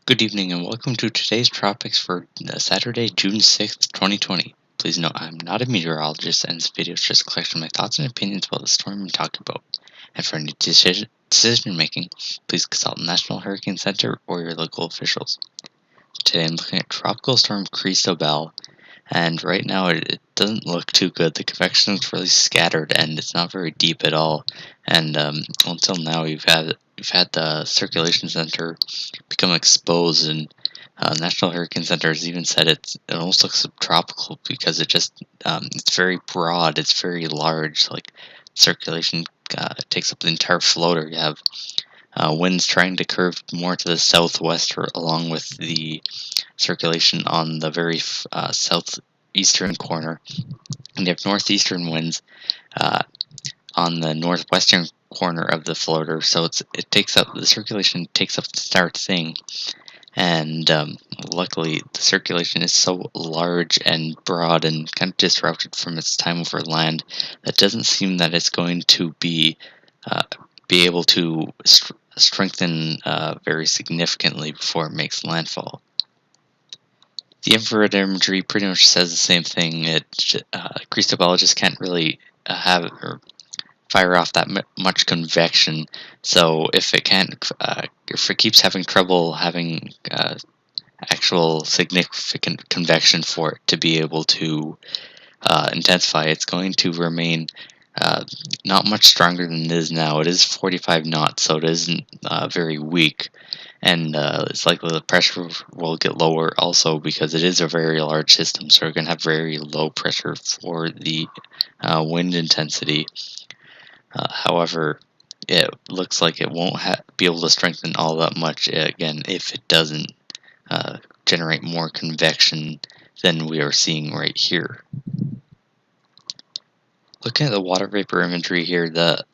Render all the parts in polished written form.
Good evening and welcome to today's Tropics for Saturday, June 6th, 2020. Please note I'm not a meteorologist and this video is just a collection of my thoughts and opinions about the storm I'm talking about. And for any decision making, please consult the National Hurricane Center or your local officials. Today I'm looking at Tropical Storm Cristobal, and right now it doesn't look too good. The convection is really scattered and it's not very deep at all. And until now we've had the circulation center become exposed, and National Hurricane Center has even said it almost looks subtropical because it's very broad, it's very large. Like circulation takes up the entire floater. You have winds trying to curve more to the southwest, along with the circulation on the very southeastern corner, and you have northeastern winds uh, on the northwestern corner of the floater. So the circulation takes up the entire thing, and luckily the circulation is so large and broad and kind of disrupted from its time over land that doesn't seem that it's going to uh, be able to strengthen very significantly before it makes landfall. The infrared imagery pretty much says the same thing. Cristobal just can't really have or fire off that much convection. So if it keeps having trouble having actual significant convection for it to be able to intensify, it's going to remain not much stronger than it is now. It is 45 knots, so it isn't very weak, and it's likely the pressure will get lower also because it is a very large system, so we're going to have very low pressure for the wind intensity. However, it looks like it won't be able to strengthen all that much again if it doesn't generate more convection than we are seeing right here. Looking at the water vapor imagery here, the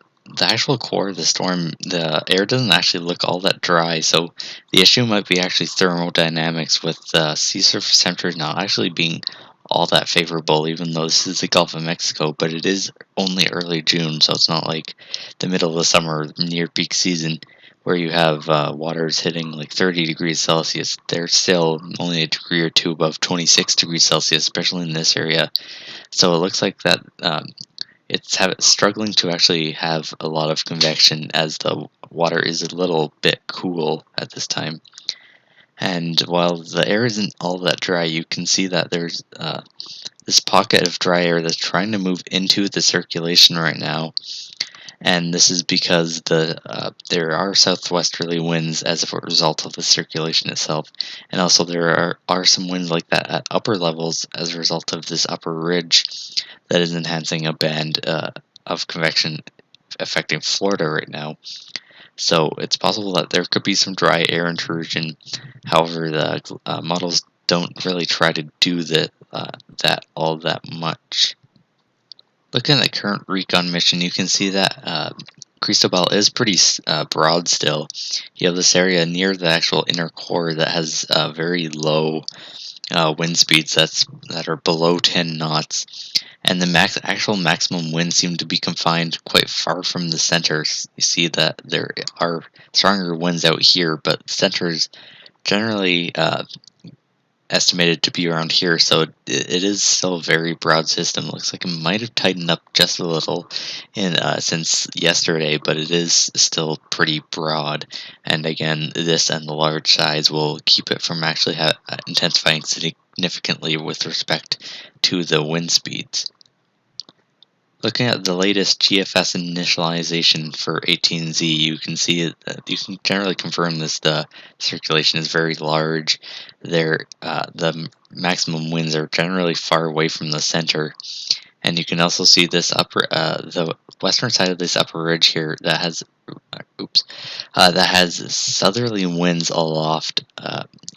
actual core of the storm, the air doesn't actually look all that dry, so the issue might be actually thermodynamics, with the sea surface temperature not actually being all that favorable, even though this is the Gulf of Mexico, but it is only early June, so it's not like the middle of the summer, near peak season, where you have waters hitting like 30 degrees Celsius. They're still only a degree or two above 26 degrees Celsius, especially in this area. So it looks like that it's struggling to actually have a lot of convection, as the water is a little bit cool at this time. And while the air isn't all that dry, you can see that there's this pocket of dry air that's trying to move into the circulation right now. And this is because there are southwesterly winds as a result of the circulation itself, and also there are some winds like that at upper levels as a result of this upper ridge that is enhancing a band of convection affecting Florida right now. So it's possible that there could be some dry air intrusion. However, the models don't really try to do that all that much. Looking at the current recon mission, you can see that Cristobal is pretty broad still. You have this area near the actual inner core that has very low wind speeds that are below 10 knots, and the actual maximum winds seem to be confined quite far from the center. You see that there are stronger winds out here, but the center is generally estimated to be around here, so it is still a very broad system. It looks like it might have tightened up just a little since yesterday, but it is still pretty broad. And again, this and the large size will keep it from actually intensifying significantly with respect to the wind speeds. Looking at the latest GFS initialization for 18Z, you can see that you can generally confirm this. The circulation is very large. The maximum winds are generally far away from the center, and you can also see the western side of this upper ridge here that has southerly winds aloft,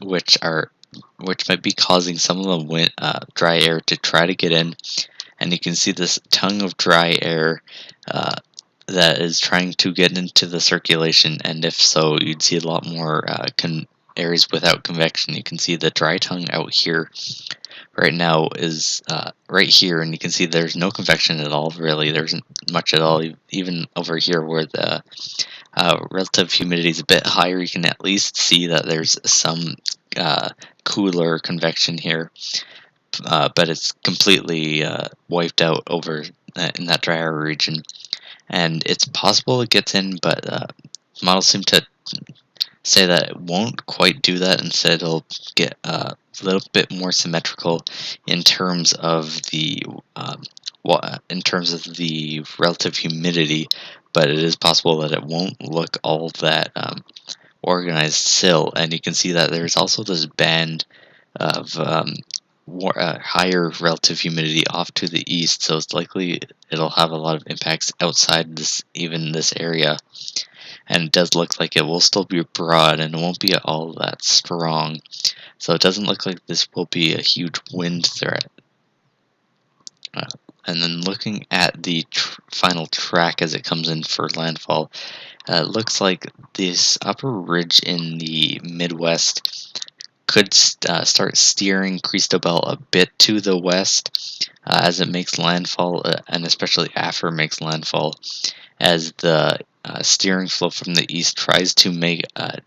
which might be causing some of the dry air to try to get in. And you can see this tongue of dry air that is trying to get into the circulation, and if so, you'd see a lot more areas without convection. You can see the dry tongue out here right now is right here, and you can see there's no convection at all, really. There isn't much at all, even over here where the relative humidity is a bit higher, you can at least see that there's some uh, cooler convection here, but it's completely wiped out over in that drier region. And it's possible it gets in, but models seem to say that it won't quite do that. Instead, it'll get a little bit more symmetrical in terms of the in terms of the relative humidity, but it is possible that it won't look all that organized still. And you can see that there's also this band of higher relative humidity off to the east, so it's likely it'll have a lot of impacts outside this area. And it does look like it will still be broad and it won't be all that strong. So it doesn't look like this will be a huge wind threat. Uh, and then looking at the final track as it comes in for landfall, it looks like this upper ridge in the Midwest could start steering Cristobal a bit to the west as it makes landfall, and especially after it makes landfall, as the steering flow from the east tries to make a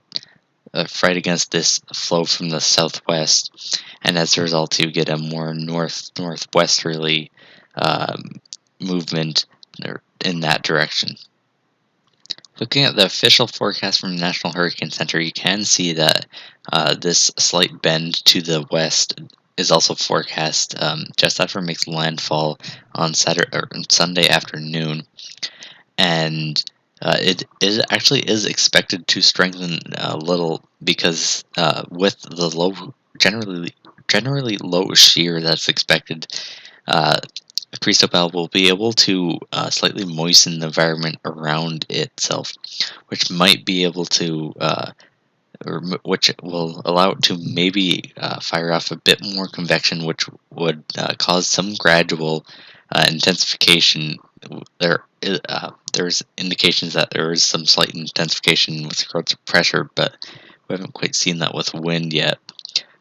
fight against this flow from the southwest, and as a result, you get a more northwesterly um, movement in that direction. Looking at the official forecast from the National Hurricane Center, you can see that this slight bend to the west is also forecast just after it makes landfall on Saturday or Sunday afternoon, and it is expected to strengthen a little because with the generally low shear that's expected, uh, Cristobal will be able to slightly moisten the environment around itself, which might be able to, which will allow it to maybe fire off a bit more convection, which would cause some gradual intensification. There's indications that there is some slight intensification with regards to pressure, but we haven't quite seen that with wind yet.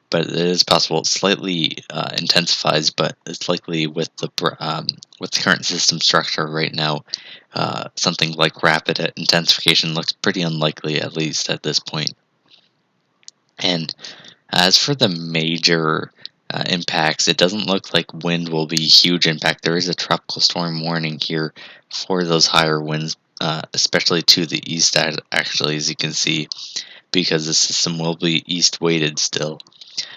But it is possible it slightly intensifies, but it's likely with the current system structure right now, something like rapid intensification looks pretty unlikely, at least at this point. And as for the major impacts, it doesn't look like wind will be a huge impact. There is a tropical storm warning here for those higher winds, especially to the east, actually, as you can see, because the system will be east weighted still.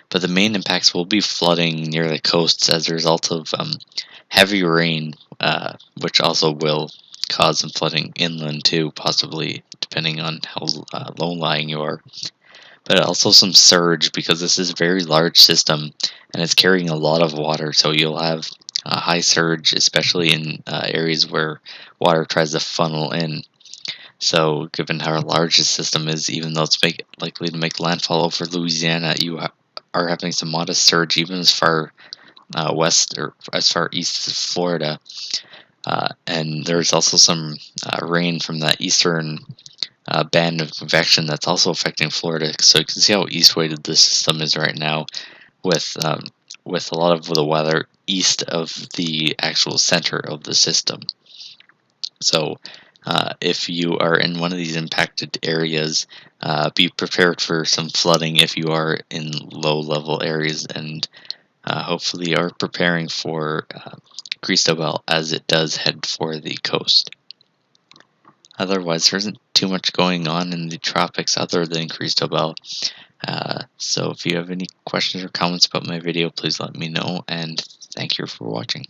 But the main impacts will be flooding near the coasts as a result of heavy rain, which also will cause some flooding inland too, possibly, depending on how low-lying you are. But also some surge, because this is a very large system and it's carrying a lot of water, so you'll have a high surge, especially in areas where water tries to funnel in. So given how large the system is, even though it's likely to make landfall over Louisiana, you are having some modest surge even as far west or as far east as Florida. And there's also some rain from that eastern band of convection that's also affecting Florida. So you can see how east-weighted this system is right now, with a lot of the weather east of the actual center of the system. So if you are in one of these impacted areas, be prepared for some flooding if you are in low-level areas, and hopefully are preparing for Cristobal as it does head for the coast. Otherwise, there isn't too much going on in the tropics other than Cristobal. So if you have any questions or comments about my video, please let me know, and thank you for watching.